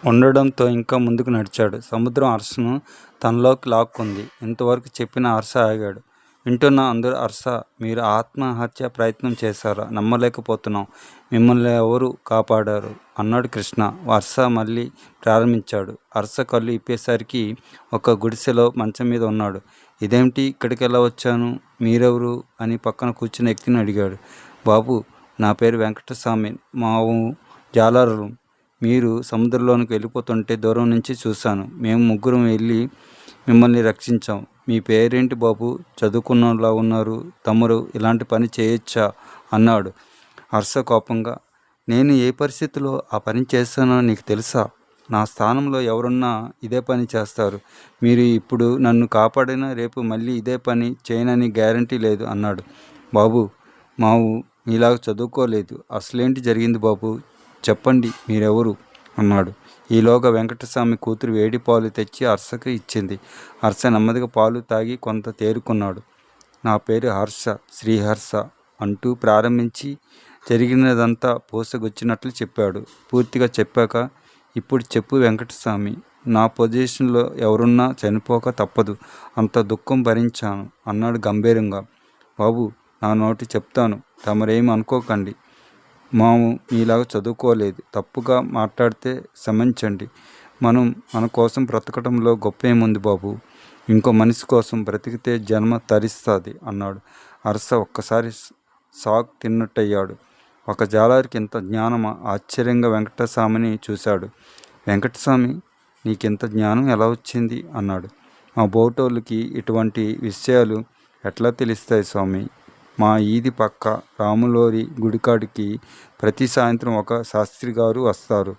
ఉండడంతో ఇంకా ముందుకు నడిచాడు. సముద్రం హర్షను తనలోకి లాక్కుంది. ఇంతవరకు చెప్పిన హర్ష ఆగాడు. వింటున్న అందరూ హర్ష, మీరు ఆత్మహత్య ప్రయత్నం చేశారా? నమ్మలేకపోతున్నాం. మిమ్మల్ని ఎవరు కాపాడారు? అన్నాడు కృష్ణ. హర్ష మళ్ళీ ప్రారంభించాడు. హర్ష కళ్ళు ఇప్పేసరికి ఒక గుడిసెలో మంచం మీద ఉన్నాడు. ఇదేమిటి, ఇక్కడికి ఎలా వచ్చాను? మీరెవరు? అని పక్కన కూర్చుని వ్యక్తిని అడిగాడు. బాబు, నా పేరు వెంకటస్వామి. మావు జాలరులు. మీరు సముద్రంలోనికి వెళ్ళిపోతుంటే దూరం నుంచి చూశాను. మేము ముగ్గురం వెళ్ళి మిమ్మల్ని రక్షించాం. మీ పేరేంటి బాబు? చదువుకున్నలా ఉన్నారు. తమరు ఇలాంటి పని చేయొచ్చా? అన్నాడు హర్ష కోపంగా. నేను ఏ పరిస్థితిలో ఆ పని చేస్తానో నీకు తెలుసా? నా స్థానంలో ఎవరున్నా ఇదే పని చేస్తారు. మీరు ఇప్పుడు నన్ను కాపాడినా రేపు మళ్ళీ ఇదే పని చేయనని గ్యారంటీ లేదు అన్నాడు. బాబు, మావు మీలాగా చదువుకోలేదు. అసలేంటి జరిగింది బాబు? చెప్పండి, మీరెవరు? అన్నాడు. ఈలోగా వెంకటస్వామి కూతురు వేడి పాలు తెచ్చి హర్షకి ఇచ్చింది. హర్ష నెమ్మదిగా పాలు తాగి కొంత తేరుకున్నాడు. నా పేరు హర్ష, శ్రీహర్ష అంటూ ప్రారంభించి జరిగినదంతా పూసగుచ్చినట్లు చెప్పాడు. పూర్తిగా చెప్పాక, ఇప్పుడు చెప్పు వెంకటస్వామి, నా పొజిషన్లో ఎవరున్నా చనిపోక తప్పదు. అంత దుఃఖం భరించాను అన్నాడు గంభీరంగా. బాబు, నా నోటి చెప్తాను, తమరేమి అనుకోకండి. మాము మీలాగా చదువుకోలేదు. తప్పుగా మాట్లాడితే క్షమించండి. మన కోసం బ్రతకడంలో గొప్ప ఏముంది బాబు? ఇంకో మనిషి కోసం బ్రతికితే జన్మ తరిస్తుంది అన్నాడు. హర్ష ఒక్కసారి షాక్ తిన్నట్టయ్యాడు. ఒక జాలరికి ఇంత జ్ఞానమా? ఆశ్చర్యంగా వెంకటస్వామిని చూశాడు. వెంకటస్వామి, నీకింత జ్ఞానం ఎలా వచ్చింది? అన్నాడు. మా బోటోళ్ళకి ఇటువంటి విషయాలు ఎట్లా తెలుస్తాయి స్వామి? మా ఈది పక్క రాములోరి గుడికాడికి ప్రతి సాయంత్రం ఒక శాస్త్రి గారు వస్తారు.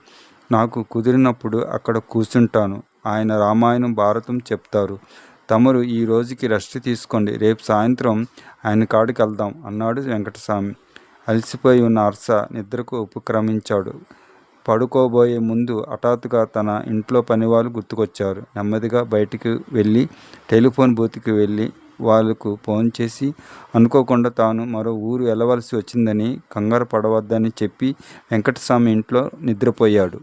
నాకు కుదిరినప్పుడు అక్కడ కూర్చుంటాను. ఆయన రామాయణం భారతం చెప్తారు. తమరు ఈ రోజుకి రెస్ట్ తీసుకోండి. రేపు సాయంత్రం ఆయన కాడికి వెళ్దాం అన్నాడు వెంకటస్వామి. అలసిపోయి ఉన్న హర్ష నిద్రకు ఉపక్రమించాడు. పడుకోబోయే ముందు హఠాత్తుగా తన ఇంట్లో పనివాళ్ళు గుర్తుకొచ్చారు. నెమ్మదిగా బయటికి వెళ్ళి టెలిఫోన్ బూత్కి వెళ్ళి వాళ్ళకు ఫోన్ చేసి అనుకోకుండా తాను మరో ఊరు వెళ్ళవలసి వచ్చిందని కంగారు పడవద్దని చెప్పి వెంకటస్వామి ఇంట్లో నిద్రపోయాడు.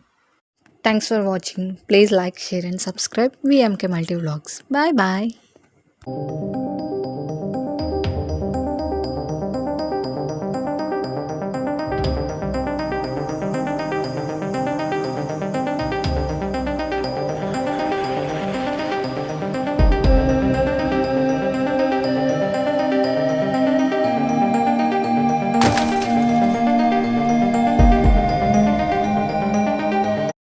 Thanks for watching. Please like, share and subscribe VMK Multi Vlogs. Bye bye.